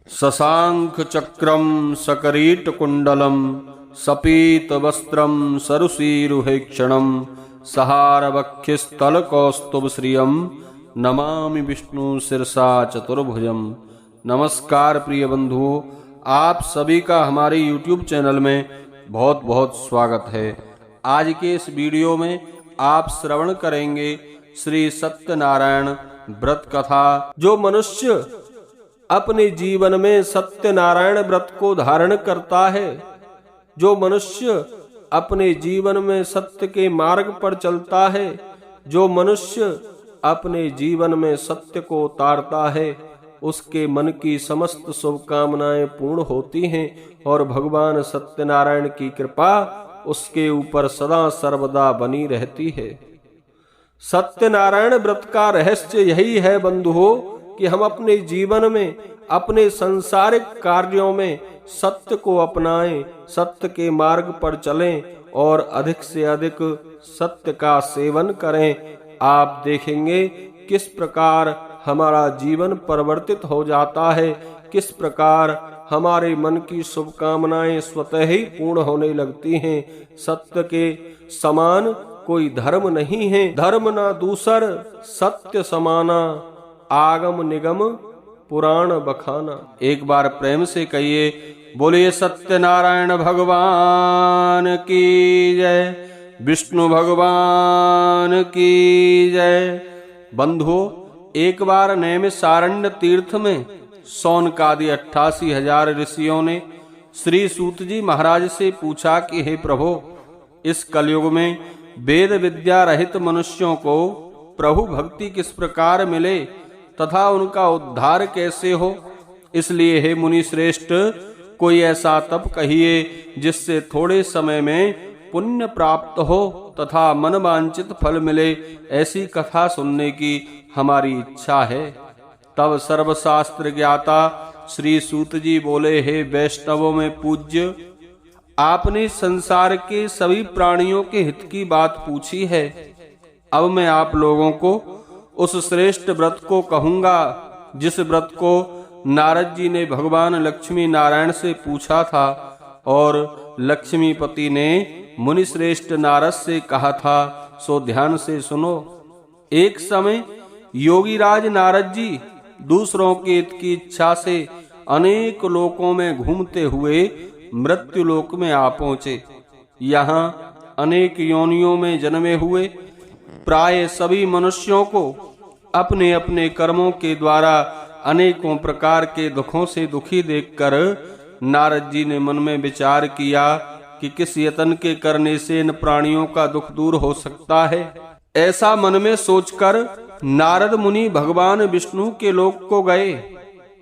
शशांक चक्रम सकरीटकुंडलम सपीतवस्त्रम सरुषीरुहेक्षणम सहारवक्षस्थलकौस्तुभश्रियं नमामि विष्णु शिरसा चतुर्भुजम। नमस्कार प्रिय बंधुओं, आप सभी का हमारे YouTube चैनल में बहुत बहुत स्वागत है। आज के इस वीडियो में आप श्रवण करेंगे श्री सत्यनारायण व्रत कथा। जो मनुष्य अपने जीवन में सत्यनारायण व्रत को धारण करता है, जो मनुष्य अपने जीवन में सत्य के मार्ग पर चलता है, जो मनुष्य अपने जीवन में सत्य को उतारता है, उसके मन की समस्त शुभकामनाएं पूर्ण होती हैं और भगवान सत्यनारायण की कृपा उसके ऊपर सदा सर्वदा बनी रहती है। सत्यनारायण व्रत का रहस्य यही है बंधुओं कि हम अपने जीवन में, अपने सांसारिक कार्यों में सत्य को अपनाएं, सत्य के मार्ग पर चलें और अधिक से अधिक सत्य का सेवन करें। आप देखेंगे किस प्रकार हमारा जीवन परिवर्तित हो जाता है, किस प्रकार हमारे मन की शुभकामनाएं स्वतः ही पूर्ण होने लगती हैं। सत्य के समान कोई धर्म नहीं है, धर्म ना दूसर सत्य समाना, आगम निगम पुराण बखाना। एक बार प्रेम से कहिए, बोलिए सत्यनारायण भगवान की जय, विष्णु भगवान की जय। बंधुओं, एक बार नैमिषारण्य तीर्थ में सौनकादि 88,000 ऋषियों ने श्री सूत जी महाराज से पूछा कि हे प्रभु, इस कलयुग में वेद विद्या रहित मनुष्यों को प्रभु भक्ति किस प्रकार मिले तथा उनका उद्धार कैसे हो। इसलिए हे मुनि श्रेष्ठ, कोई ऐसा तप कहिए जिससे थोड़े समय में पुण्य प्राप्त हो तथा मनवांचित फल मिले। ऐसी कथा सुनने की हमारी इच्छा है। तब सर्वशास्त्र ज्ञाता श्री सूत जी बोले, हे वैष्णवों में पूज्य, आपने संसार के सभी प्राणियों के हित की बात पूछी है। अब मैं आप लोगों को उस श्रेष्ठ व्रत को कहूंगा जिस व्रत को नारद जी ने भगवान लक्ष्मी नारायण से पूछा था और लक्ष्मीपति ने मुनि श्रेष्ठ नारद से कहा था। सो ध्यान से सुनो। एक समय योगीराज नारद जी दूसरों के हित की इच्छा से अनेक लोकों में घूमते हुए मृत्यु लोक में आ पहुंचे। यहाँ अनेक योनियों में जन्मे हुए प्राय सभी मनुष्यों को अपने अपने कर्मों के द्वारा अनेकों प्रकार के दुखों से दुखी देखकर नारद जी ने मन में विचार किया कि किस यतन के करने से इन प्राणियों का दुख दूर हो सकता है। ऐसा मन में सोचकर नारद मुनि भगवान विष्णु के लोक को गए।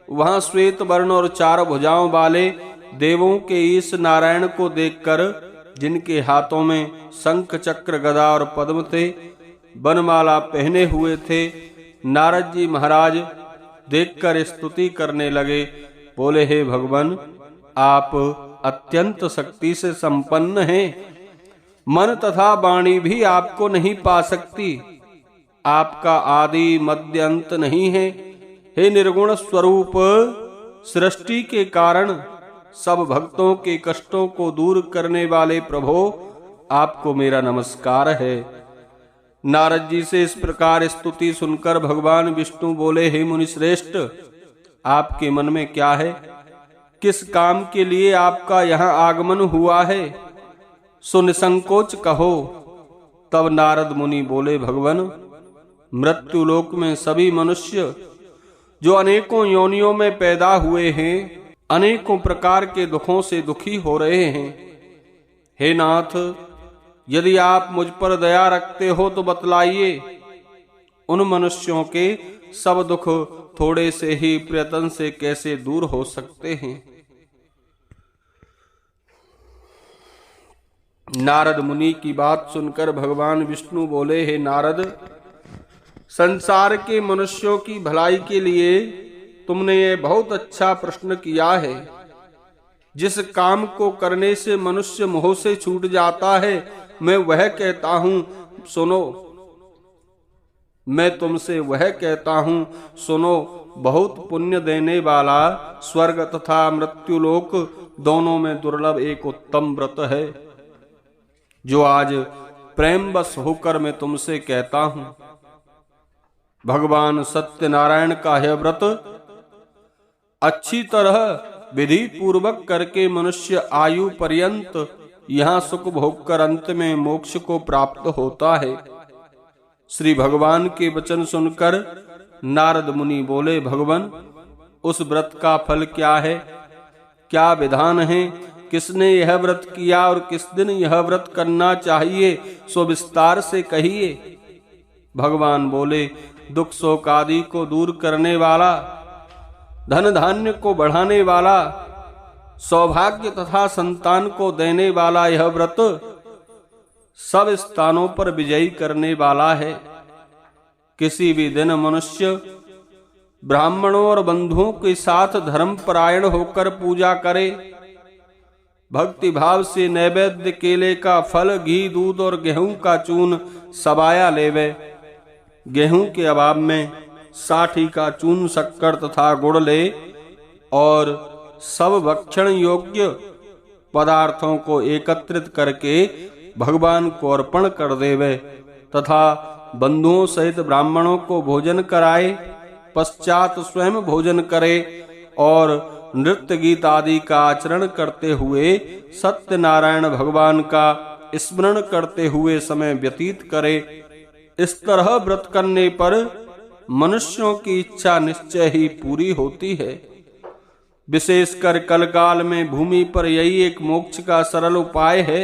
वहां श्वेत वर्ण और 4 भुजाओं वाले देवों के ईश नारायण को देखकर, जिनके हाथों में शंख चक्र गदा और पद्म थे, वनमाला पहने हुए थे, नारद जी महाराज देखकर स्तुति करने लगे। बोले, हे भगवान, आप अत्यंत शक्ति से संपन्न हैं। मन तथा वाणी भी आपको नहीं पा सकती। आपका आदि मध्य अंत नहीं है। हे निर्गुण स्वरूप, सृष्टि के कारण सब भक्तों के कष्टों को दूर करने वाले प्रभु, आपको मेरा नमस्कार है। नारद जी से इस प्रकार स्तुति सुनकर भगवान विष्णु बोले, हे मुनि श्रेष्ठ, आपके मन में क्या है? किस काम के लिए आपका यहाँ आगमन हुआ है? सो निसंकोच कहो। तब नारद मुनि बोले, भगवान, मृत्यु लोक में सभी मनुष्य जो अनेकों योनियों में पैदा हुए हैं, अनेकों प्रकार के दुखों से दुखी हो रहे हैं। हे नाथ, यदि आप मुझ पर दया रखते हो तो बतलाइए, उन मनुष्यों के सब दुख थोड़े से ही प्रयत्न से कैसे दूर हो सकते हैं। नारद मुनि की बात सुनकर भगवान विष्णु बोले, हे नारद, संसार के मनुष्यों की भलाई के लिए तुमने ये बहुत अच्छा प्रश्न किया है। जिस काम को करने से मनुष्य मोह से छूट जाता है, मैं वह कहता हूं, सुनो। मैं तुमसे वह कहता हूं, सुनो। बहुत पुण्य देने वाला स्वर्ग तथा मृत्युलोक दोनों में दुर्लभ एक उत्तम व्रत है, जो आज प्रेमवश होकर मैं तुमसे कहता हूं। भगवान सत्यनारायण का यह व्रत अच्छी तरह विधि पूर्वक करके मनुष्य आयु पर्यंत यहाँ सुख भोग कर अंत में मोक्ष को प्राप्त होता है। श्री भगवान के वचन सुनकर नारद मुनि बोले, भगवान उस व्रत का फल क्या है, क्या विधान है, किसने यह व्रत किया और किस दिन यह व्रत करना चाहिए, सो विस्तार से कहिए। भगवान बोले, दुख शोक आदि को दूर करने वाला, धन धान्य को बढ़ाने वाला, सौभाग्य तथा संतान को देने वाला यह व्रत सब स्थानों पर विजयी करने वाला है। किसी भी दिन मनुष्य ब्राह्मणों और बंधुओं के साथ धर्मपरायण होकर पूजा करे, भक्ति भाव से नैवेद्य केले का फल, घी, दूध और गेहूं का चून सबाया लेवे। गेहूं के अभाव में साठी का चून, शक्कर तथा गुड़ ले और सब भक्षण योग्य पदार्थों को एकत्रित करके भगवान को अर्पण कर देवे तथा बंधुओं सहित ब्राह्मणों को भोजन कराए, पश्चात स्वयं भोजन करे और नृत्य गीत आदि का आचरण करते हुए सत्यनारायण भगवान का स्मरण करते हुए समय व्यतीत करे। इस तरह व्रत करने पर मनुष्यों की इच्छा निश्चय ही पूरी होती है। विशेषकर कलकाल में भूमि पर यही एक मोक्ष का सरल उपाय है।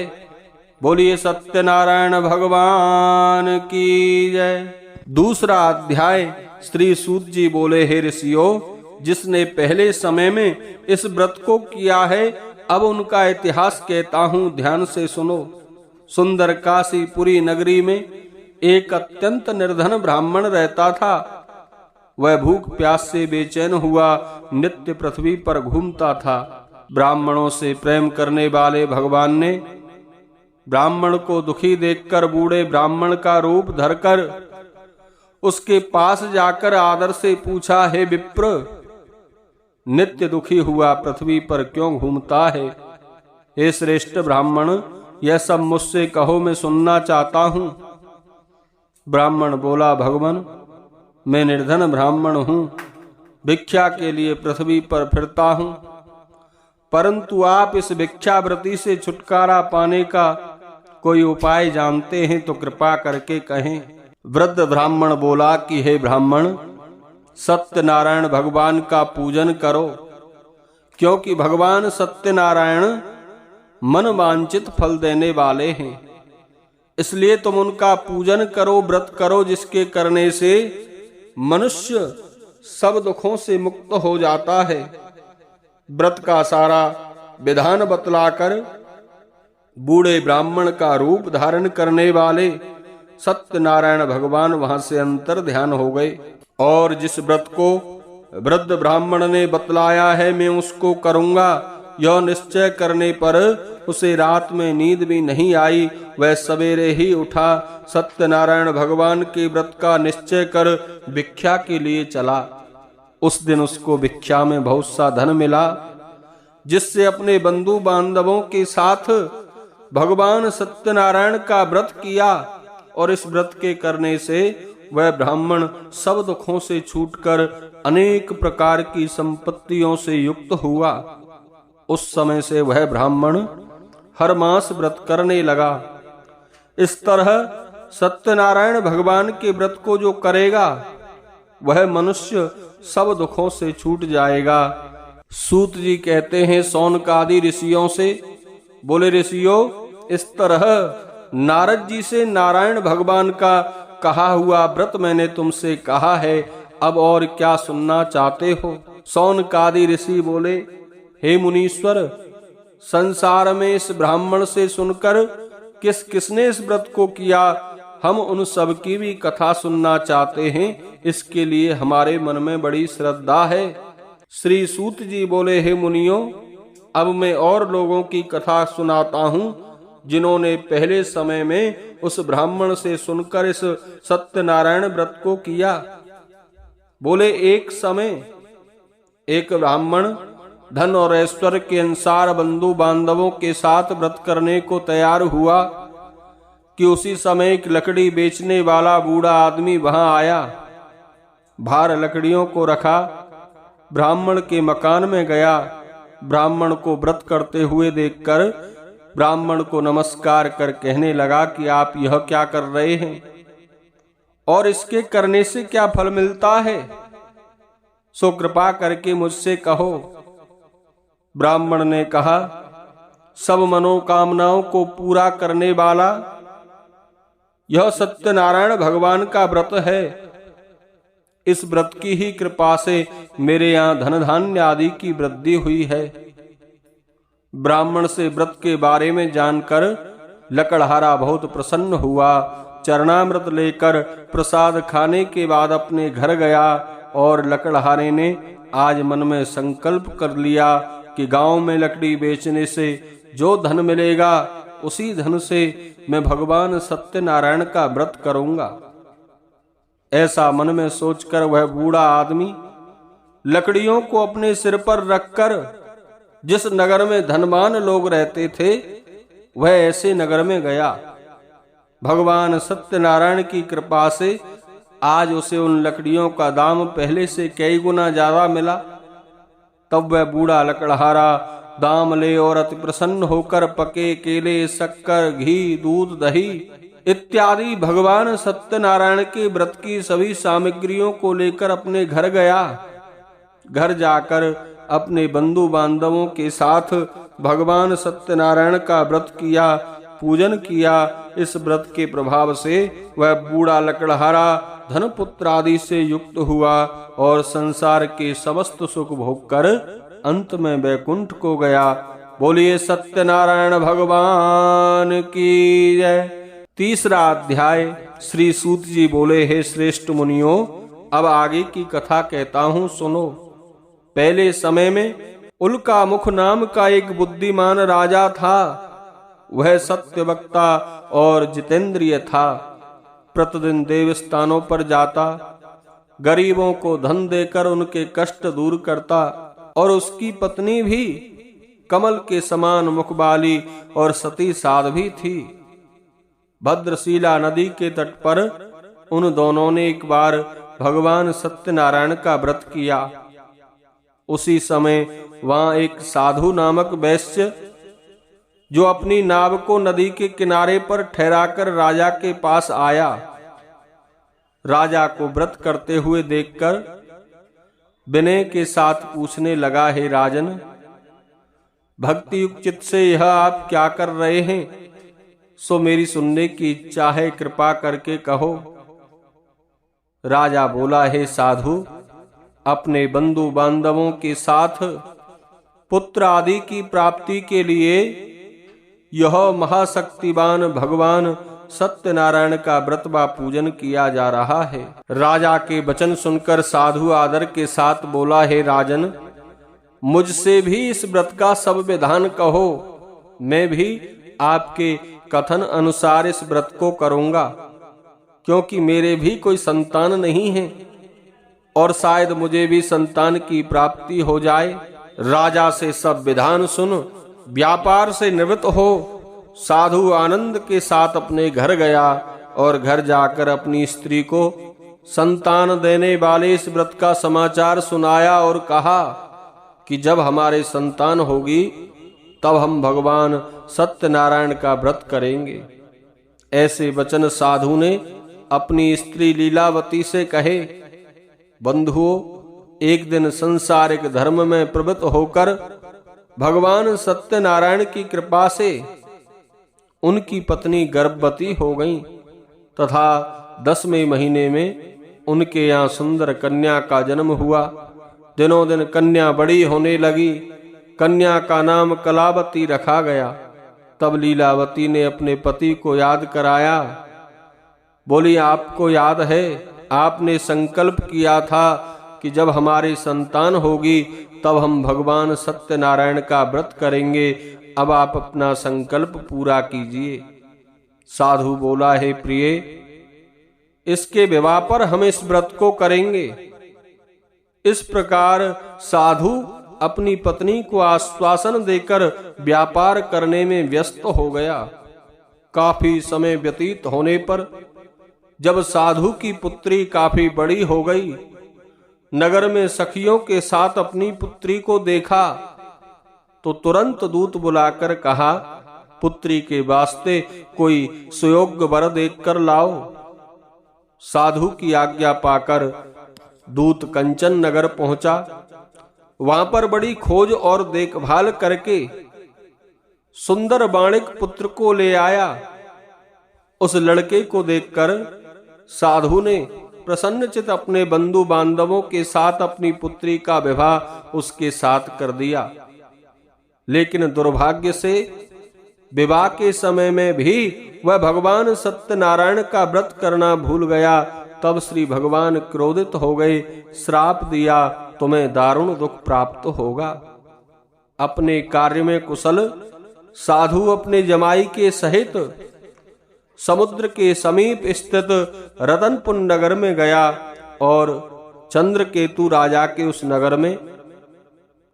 बोलिए सत्यनारायण भगवान की जय। दूसरा अध्याय। श्री सूत जी बोले, हे ऋषियों, जिसने पहले समय में इस व्रत को किया है, अब उनका इतिहास कहता हूँ, ध्यान से सुनो। सुंदर काशीपुरी नगरी में एक अत्यंत निर्धन ब्राह्मण रहता था। वह भूख प्यास से बेचैन हुआ नित्य पृथ्वी पर घूमता था। ब्राह्मणों से प्रेम करने वाले भगवान ने ब्राह्मण को दुखी देखकर बूढ़े ब्राह्मण का रूप धरकर उसके पास जाकर आदर से पूछा, हे विप्र, नित्य दुखी हुआ पृथ्वी पर क्यों घूमता है? हे श्रेष्ठ ब्राह्मण, यह सब मुझसे कहो, मैं सुनना चाहता हूं। ब्राह्मण बोला, भगवान, मैं निर्धन ब्राह्मण हूं, भिक्षा के लिए पृथ्वी पर फिरता हूं, परंतु आप इस भिक्षावृत्ति से छुटकारा पाने का कोई उपाय जानते हैं तो कृपा करके कहें। वृद्ध ब्राह्मण बोला कि हे ब्राह्मण, सत्यनारायण भगवान का पूजन करो, क्योंकि भगवान सत्यनारायण मन वांछित फल देने वाले हैं। इसलिए तुम उनका पूजन करो, व्रत करो, जिसके करने से मनुष्य सब दुखों से मुक्त हो जाता है। व्रत का सारा विधान बतलाकर बूढ़े ब्राह्मण का रूप धारण करने वाले सत्यनारायण भगवान वहां से अंतर ध्यान हो गए और जिस व्रत को वृद्ध ब्राह्मण ने बतलाया है मैं उसको करूंगा, यह निश्चय करने पर उसे रात में नींद भी नहीं आई। वह सवेरे ही उठा, सत्यनारायण भगवान के व्रत का निश्चय कर भिक्षा के लिए चला। उस दिन उसको भिक्षा में बहुत सा धन मिला, जिससे अपने बंधु बांधवों के साथ भगवान सत्यनारायण का व्रत किया और इस व्रत के करने से वह ब्राह्मण सब दुखों से छूटकर अनेक प्रकार की संपत्तियों से युक्त हुआ। उस समय से वह ब्राह्मण हर मास व्रत करने लगा। इस तरह सत्यनारायण भगवान के व्रत को जो करेगा वह मनुष्य सब दुखों से छूट जाएगा। सूत जी कहते हैं शौनकादि ऋषियों से, बोले ऋषियों, इस तरह नारद जी से नारायण भगवान का कहा हुआ व्रत मैंने तुमसे कहा है, अब और क्या सुनना चाहते हो? शौनकादि ऋषि बोले, हे मुनीश्वर, संसार में इस ब्राह्मण से सुनकर किस किसने इस व्रत को किया, हम उन सब की भी कथा सुनना चाहते हैं। इसके लिए हमारे मन में बड़ी श्रद्धा है। श्री सूत जी बोले, हे मुनियों, अब मैं और लोगों की कथा सुनाता हूँ जिन्होंने पहले समय में उस ब्राह्मण से सुनकर इस सत्यनारायण व्रत को किया। बोले एक समय एक ब्राह्मण धन और ऐश्वर्य के अनुसार बंधु बांधवों के साथ व्रत करने को तैयार हुआ कि उसी समय एक लकड़ी बेचने वाला बूढ़ा आदमी वहां आया। भार लकड़ियों को रखा, ब्राह्मण के मकान में गया। ब्राह्मण को व्रत करते हुए देखकर ब्राह्मण को नमस्कार कर कहने लगा कि आप यह क्या कर रहे हैं और इसके करने से क्या फल मिलता है, सो कृपा करके मुझसे कहो। ब्राह्मण ने कहा, सब मनोकामनाओं को पूरा करने वाला यह सत्यनारायण भगवान का व्रत है। इस व्रत की ही कृपा से मेरे यहाँ धन धान्य आदि की वृद्धि हुई है। ब्राह्मण से व्रत के बारे में जानकर लकड़हारा बहुत प्रसन्न हुआ। चरणामृत लेकर प्रसाद खाने के बाद अपने घर गया और लकड़हारे ने आज मन में संकल्प कर लिया कि गांव में लकड़ी बेचने से जो धन मिलेगा उसी धन से मैं भगवान सत्यनारायण का व्रत करूंगा। ऐसा मन में सोचकर वह बूढ़ा आदमी लकड़ियों को अपने सिर पर रखकर जिस नगर में धनवान लोग रहते थे वह ऐसे नगर में गया। भगवान सत्यनारायण की कृपा से आज उसे उन लकड़ियों का दाम पहले से कई गुना ज्यादा मिला। तब वह बूढ़ा लकड़हारा दाम ले और अति प्रसन्न होकर पके केले, शक्कर, घी, दूध, दही इत्यादि भगवान सत्यनारायण के व्रत की सभी सामग्रियों को लेकर अपने घर गया। घर जाकर अपने बंधु बांधवों के साथ भगवान सत्यनारायण का व्रत किया, पूजन किया। इस व्रत के प्रभाव से वह बूढ़ा लकड़हारा धन पुत्र आदि से युक्त हुआ और संसार के समस्त सुख भोग कर अंत में वैकुंठ को गया। बोलिए सत्यनारायण भगवान की जय। तीसरा अध्याय। श्री सूत जी बोले, हे श्रेष्ठ मुनियों, अब आगे की कथा कहता हूं, सुनो। पहले समय में उल्का मुख नाम का एक बुद्धिमान राजा था। वह सत्यवक्ता और जितेंद्रिय था। प्रतिदिन देवस्थानों पर जाता, गरीबों को धन देकर उनके कष्ट दूर करता और उसकी पत्नी भी कमल के समान मुखवाली और सती साध्वी थी। भद्रशिला नदी के तट पर उन दोनों ने एक बार भगवान सत्यनारायण का व्रत किया। उसी समय वहां एक साधु नामक वैश्य जो अपनी नाव को नदी के किनारे पर ठहराकर राजा के पास आया। राजा को व्रत करते हुए देखकर विनय के साथ पूछने लगा, हे राजन, भक्ति युक्त चित्त से यह आप क्या कर रहे हैं, सो मेरी सुनने की इच्छा है, कृपा करके कहो। राजा बोला, हे साधु, अपने बंधु बांधवों के साथ पुत्र आदि की प्राप्ति के लिए यह महाशक्तिवान भगवान सत्यनारायण का व्रत व पूजन किया जा रहा है। राजा के वचन सुनकर साधु आदर के साथ बोला, हे राजन, मुझसे भी इस व्रत का सब विधान कहो, मैं भी आपके कथन अनुसार इस व्रत को करूंगा, क्योंकि मेरे भी कोई संतान नहीं है और शायद मुझे भी संतान की प्राप्ति हो जाए। राजा से सब विधान सुन व्यापार से निवृत्त हो साधु आनंद के साथ अपने घर गया और घर जाकर अपनी स्त्री को संतान देने वाले इस व्रत का समाचार सुनाया और कहा कि जब हमारे संतान होगी तब हम भगवान सत्यनारायण का व्रत करेंगे। ऐसे वचन साधु ने अपनी स्त्री लीलावती से कहे। बंधुओं, एक दिन संसारिक धर्म में प्रवृत्त होकर भगवान सत्यनारायण की कृपा से उनकी पत्नी गर्भवती हो गईं तथा 10वें महीने में उनके यहाँ सुंदर कन्या का जन्म हुआ। दिनों दिन कन्या बड़ी होने लगी। कन्या का नाम कलावती रखा गया। तब लीलावती ने अपने पति को याद कराया। बोली, आपको याद है, आपने संकल्प किया था कि जब हमारी संतान होगी तब हम भगवान सत्यनारायण का व्रत करेंगे। अब आप अपना संकल्प पूरा कीजिए। साधु बोला, हे प्रिय, इसके विवाह पर हम इस व्रत को करेंगे। इस प्रकार साधु अपनी पत्नी को आश्वासन देकर व्यापार करने में व्यस्त हो गया। काफी समय व्यतीत होने पर जब साधु की पुत्री काफी बड़ी हो गई, नगर में सखियों के साथ अपनी पुत्री को देखा तो तुरंत दूत बुलाकर कहा, पुत्री के वास्ते कोई सुयोग्य वर देखकर लाओ। साधु की आज्ञा पाकर दूत कंचन नगर पहुंचा। वहां पर बड़ी खोज और देखभाल करके सुंदर बाणिक पुत्र को ले आया। उस लड़के को देखकर साधु ने प्रसन्नचित अपने बंधु बांधवों के साथ अपनी पुत्री का विवाह उसके साथ कर दिया। लेकिन दुर्भाग्य से विवाह के समय में भी वह भगवान सत्यनारायण का व्रत करना भूल गया। तब श्री भगवान क्रोधित हो गए, श्राप दिया, तुम्हें दारुण दुख प्राप्त होगा। अपने कार्य में कुशल साधु अपने जमाई के सहित समुद्र के समीप स्थित रतनपुर नगर में गया और चंद्रकेतु राजा के उस नगर में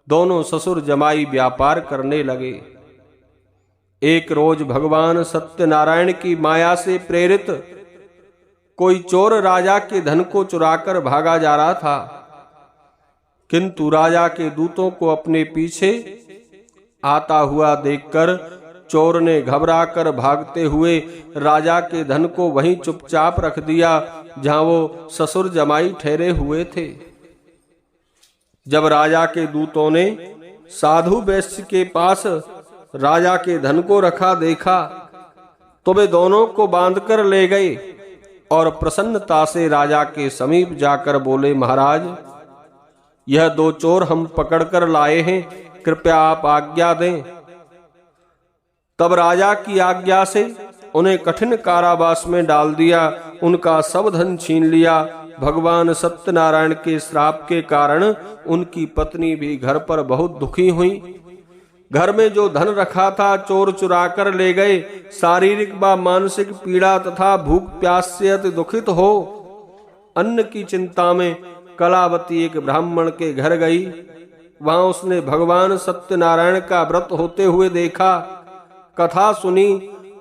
दोनों ससुर जमाई व्यापार करने लगे। एक रोज भगवान सत्यनारायण की माया से प्रेरित कोई चोर राजा के धन को चुराकर भागा जा रहा था, किंतु राजा के दूतों को अपने पीछे आता हुआ देखकर चोर ने घबराकर भागते हुए राजा के धन को वहीं चुपचाप रख दिया जहां वो ससुर जमाई ठहरे हुए थे। जब राजा के दूतों ने साधु वैश्य के पास राजा के धन को रखा देखा तो वे दोनों को बांधकर ले गए और प्रसन्नता से राजा के समीप जाकर बोले, महाराज, यह दो चोर हम पकड़कर लाए हैं, कृपया आप आज्ञा दें। तब राजा की आज्ञा से उन्हें कठिन कारावास में डाल दिया, उनका सब धन छीन लिया। भगवान सत्यनारायण के श्राप के कारण उनकी पत्नी भी घर पर बहुत दुखी हुई। घर में जो धन रखा था चोर चुरा कर ले गए। शारीरिक व मानसिक पीड़ा तथा भूख प्यास से अति दुखित हो अन्न की चिंता में कलावती एक ब्राह्मण के घर गई। वहां उसने भगवान सत्यनारायण का व्रत होते हुए देखा, कथा सुनी,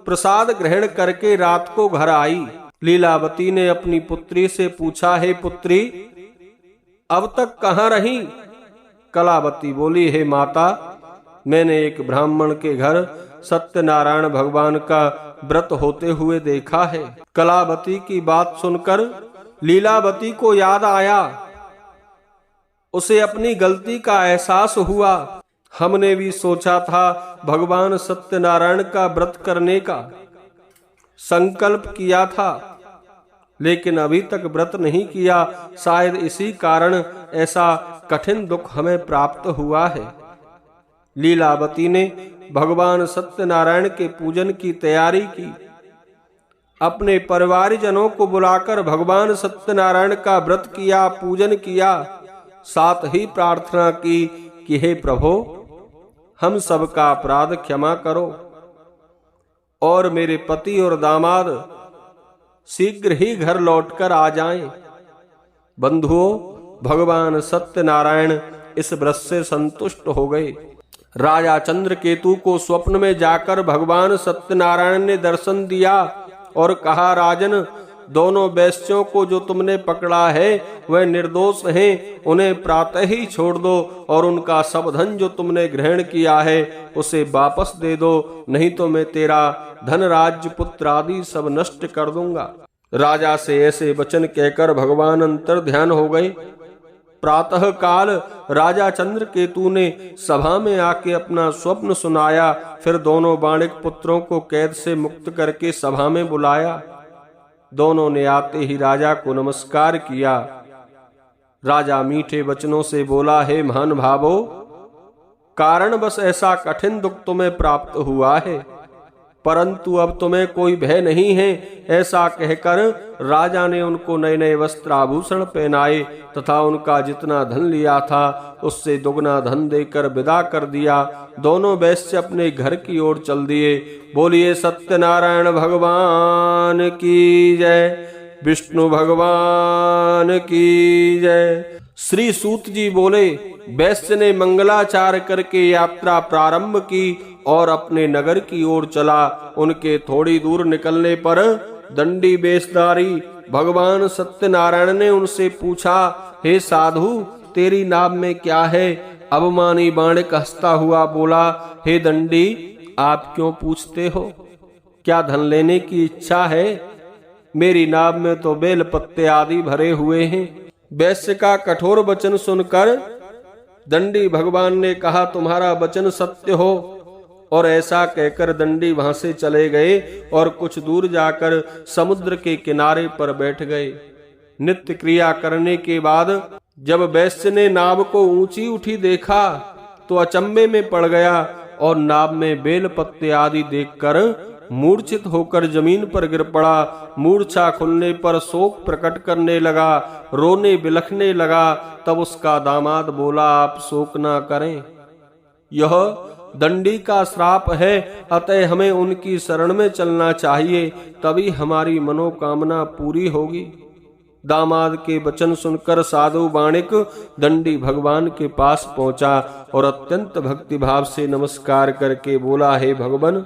प्रसाद ग्रहण करके रात को घर आई। लीलावती ने अपनी पुत्री से पूछा, हे पुत्री, अब तक कहां रही? कलावती बोली, हे माता, मैंने एक ब्राह्मण के घर सत्यनारायण भगवान का व्रत होते हुए देखा है। कलावती की बात सुनकर लीलावती को याद आया, उसे अपनी गलती का एहसास हुआ। हमने भी सोचा था भगवान सत्यनारायण का व्रत करने का संकल्प किया था, लेकिन अभी तक व्रत नहीं किया। शायद इसी कारण ऐसा कठिन दुख हमें प्राप्त हुआ है। लीलावती ने भगवान सत्यनारायण के पूजन की तैयारी की। अपने परिवारजनों को बुलाकर भगवान सत्यनारायण का व्रत किया, पूजन किया। साथ ही प्रार्थना की कि हे प्रभु, हम सबका अपराध क्षमा करो और मेरे पति और दामाद शीघ्र ही घर लौटकर आ जाएं। बंधुओं, भगवान सत्यनारायण इस व्रत से संतुष्ट हो गए। राजा चंद्रकेतु को स्वप्न में जाकर भगवान सत्यनारायण ने दर्शन दिया और कहा, राजन, दोनों वैश्यों को जो तुमने पकड़ा है वह निर्दोष हैं, उन्हें प्रातः ही छोड़ दो और उनका सब धन जो तुमने ग्रहण किया है उसे वापस दे दो, नहीं तो मैं तेरा धन, राज्य, पुत्र आदि सब नष्ट कर दूंगा। राजा से ऐसे वचन कहकर भगवान अंतर ध्यान हो गए। प्रातः काल राजा चंद्रकेतु ने सभा में आके अपना स्वप्न सुनाया। फिर दोनों बाणिक पुत्रों को कैद से मुक्त करके सभा में बुलाया। दोनों ने आते ही राजा को नमस्कार किया। राजा मीठे वचनों से बोला, हे महान भावो, कारण बस ऐसा कठिन दुख तुम्हें प्राप्त हुआ है, परंतु अब तुम्हें कोई भय नहीं है। ऐसा कहकर राजा ने उनको नए नए वस्त्र आभूषण पहनाए तथा उनका जितना धन लिया था उससे दुगना धन देकर विदा कर दिया। दोनों वैश्य अपने घर की ओर चल दिए। बोलिए सत्यनारायण भगवान की जय, विष्णु भगवान की जय। श्री सूत जी बोले, वैश्य ने मंगलाचार करके यात्रा प्रारंभ की और अपने नगर की ओर चला। उनके थोड़ी दूर निकलने पर दंडी वेशधारी भगवान सत्यनारायण ने उनसे पूछा, हे साधु, तेरी नाभ में क्या है? अभिमानी बाणिक हंसता हुआ बोला, हे दंडी, आप क्यों पूछते हो? क्या धन लेने की इच्छा है? मेरी नाभ में तो बेल पत्ते आदि भरे हुए हैं। वैश्य का कठोर वचन सुनकर दंडी भगवान ने कहा, तुम्हारा वचन सत्य हो। और ऐसा कहकर दंडी वहां से चले गए और कुछ दूर जाकर समुद्र के किनारे पर बैठ गए। नित्य क्रिया करने के बाद जब वैश्य ने नाव को ऊंची उठी देखा तो अचंभे में पड़ गया और नाव में बेल पत्ते आदि देखकर मूर्छित होकर जमीन पर गिर पड़ा। मूर्छा खुलने पर शोक प्रकट करने लगा, रोने बिलखने लगा। तब उसका दामाद बोला, आप शोक ना करें, यह दंडी का श्राप है, अतः हमें उनकी शरण में चलना चाहिए, तभी हमारी मनोकामना पूरी होगी। दामाद के वचन सुनकर साधु बाणिक दंडी भगवान के पास पहुंचा और अत्यंत भक्तिभाव से नमस्कार करके बोला, हे भगवान,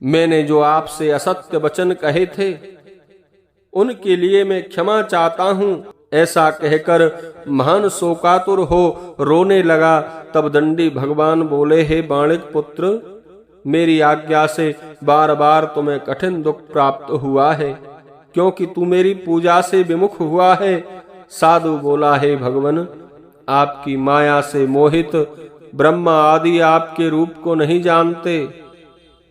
मैंने जो आपसे असत्य वचन कहे थे उनके लिए मैं क्षमा चाहता हूँ। ऐसा कहकर महान शोकातुर हो रोने लगा। तब दंडी भगवान बोले, हे बाणिक पुत्र, मेरी आज्ञा से बार बार तुम्हें कठिन दुख प्राप्त हुआ है, क्योंकि तू मेरी पूजा से विमुख हुआ है। साधु बोला, हे भगवान, आपकी माया से मोहित ब्रह्मा आदि आपके रूप को नहीं जानते,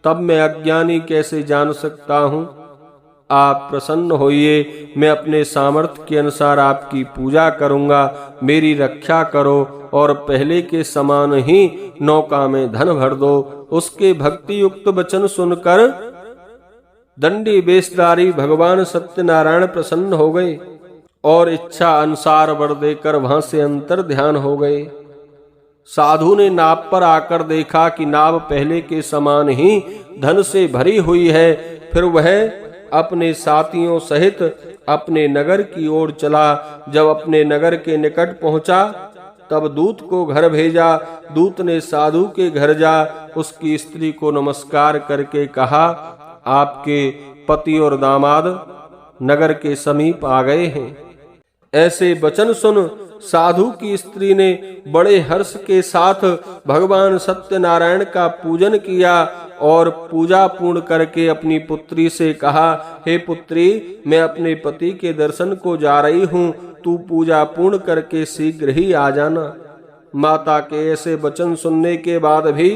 तब मैं अज्ञानी कैसे जान सकता हूँ? आप प्रसन्न होइए, मैं अपने सामर्थ्य के अनुसार आपकी पूजा करूंगा। मेरी रक्षा करो और पहले के समान ही नौका में धन भर दो। उसके भक्ति युक्त वचन सुनकर दंडी वेशधारी भगवान सत्यनारायण प्रसन्न हो गए और इच्छा अनुसार वर देकर वहां से अंतर ध्यान हो गए। साधु ने नाव पर आकर देखा कि नाव पहले के समान ही धन से भरी हुई है। फिर वह अपने साथियों सहित अपने नगर की ओर चला। जब अपने नगर के निकट पहुंचा तब दूत को घर भेजा। दूत ने साधु के घर जा उसकी स्त्री को नमस्कार करके कहा, आपके पति और दामाद नगर के समीप आ गए हैं। ऐसे वचन सुन साधु की स्त्री ने बड़े हर्ष के साथ भगवान सत्यनारायण का पूजन किया और पूजा पूर्ण करके अपनी पुत्री से कहा, हे पुत्री, मैं अपने पति के दर्शन को जा रही हूँ, तू पूजा पूर्ण करके शीघ्र ही आ जाना। माता के ऐसे वचन सुनने के बाद भी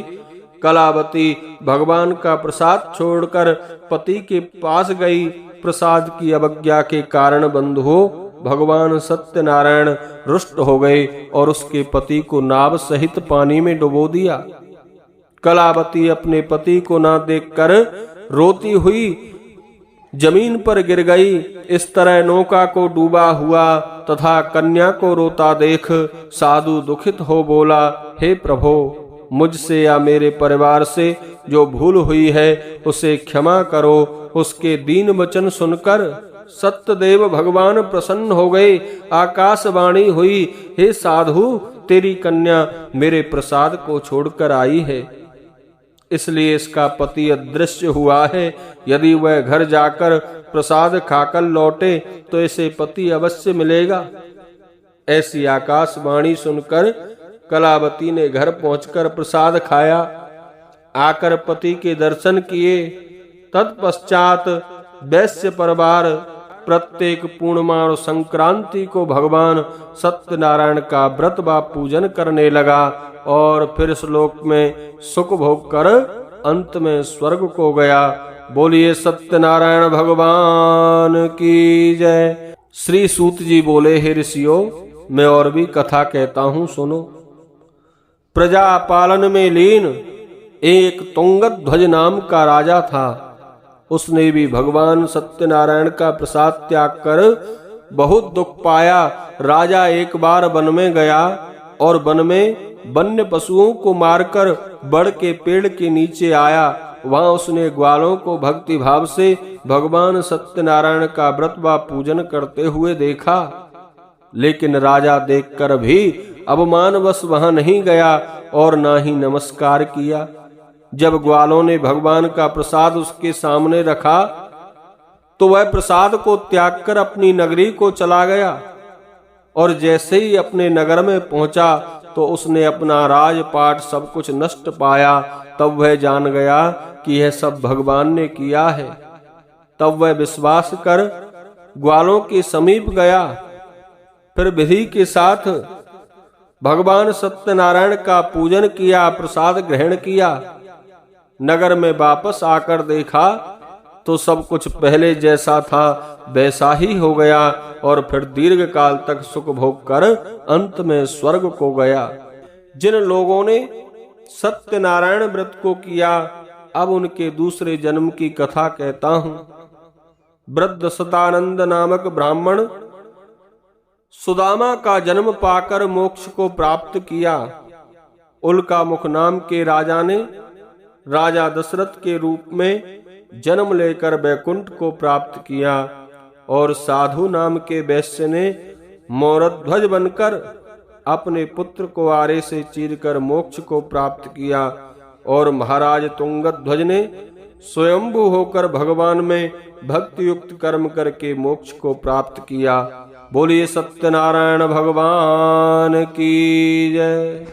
कलावती भगवान का प्रसाद छोड़कर पति के पास गई। प्रसाद की अवज्ञा के कारण बंधुओं भगवान सत्यनारायण रुष्ट हो गए और उसके पति को नाव सहित पानी में डुबो दिया। कलावती अपने पति को ना देखकर रोती हुई जमीन पर गिर गई। इस तरह नौका को डूबा हुआ तथा कन्या को रोता देख साधु दुखित हो बोला, हे प्रभो, मुझसे या मेरे परिवार से जो भूल हुई है उसे क्षमा करो। उसके दीन वचन सुनकर सत्यदेव भगवान प्रसन्न हो गए। आकाशवाणी हुई, हे साधु, तेरी कन्या मेरे प्रसाद को छोड़कर आई है, इसलिए इसका पति अदृश्य हुआ है। यदि वह घर जाकर प्रसाद खाकर लौटे तो इसे पति अवश्य मिलेगा। ऐसी आकाशवाणी सुनकर कलावती ने घर पहुंचकर प्रसाद खाया, आकर पति के दर्शन किए। तत्पश्चात वैश्य परिवार प्रत्येक पूर्णिमा और संक्रांति को भगवान सत्यनारायण का व्रत व पूजन करने लगा और फिर इस लोक में सुख भोग कर अंत में स्वर्ग को गया। बोलिए सत्यनारायण भगवान की जय। श्री सूत जी बोले, हे ऋषियों, मैं और भी कथा कहता हूँ, सुनो। प्रजा पालन में लीन एक तुंगध्वज नाम का राजा था। उसने भी भगवान सत्यनारायण का प्रसाद त्याग कर बहुत दुख पाया। राजा एक बार वन में गया और वन में वन्य पशुओं को मारकर बड़ के पेड़ के नीचे आया। वहां उसने ग्वालों को भक्ति भाव से भगवान सत्यनारायण का व्रत व पूजन करते हुए देखा। लेकिन राजा देखकर भी अवमानवश वहां नहीं गया और ना ही नमस्कार किया। जब ग्वालों ने भगवान का प्रसाद उसके सामने रखा तो वह प्रसाद को त्याग कर अपनी नगरी को चला गया और जैसे ही अपने नगर में पहुंचा तो उसने अपना राजपाट सब कुछ नष्ट पाया। तब वह जान गया कि यह सब भगवान ने किया है। तब वह विश्वास कर ग्वालों के समीप गया, फिर विधि के साथ भगवान सत्यनारायण का पूजन किया, प्रसाद ग्रहण किया। नगर में वापस आकर देखा तो सब कुछ पहले जैसा था वैसा ही हो गया और फिर दीर्घ काल तक सुख भोग कर अंत में स्वर्ग को गया। जिन लोगों ने सत्यनारायण व्रत को किया, अब उनके दूसरे जन्म की कथा कहता हूं। वृद्ध सतानंद नामक ब्राह्मण सुदामा का जन्म पाकर मोक्ष को प्राप्त किया। उल्का मुख नाम के राजा ने राजा दशरथ के रूप में जन्म लेकर वैकुंठ को प्राप्त किया और साधु नाम के वैश्य ने मोरध्वज बनकर अपने पुत्र को आरे से चीरकर मोक्ष को प्राप्त किया और महाराज तुंगध्वज ने स्वयंभू होकर भगवान में भक्ति युक्त कर्म करके मोक्ष को प्राप्त किया। बोलिए सत्यनारायण भगवान की जय।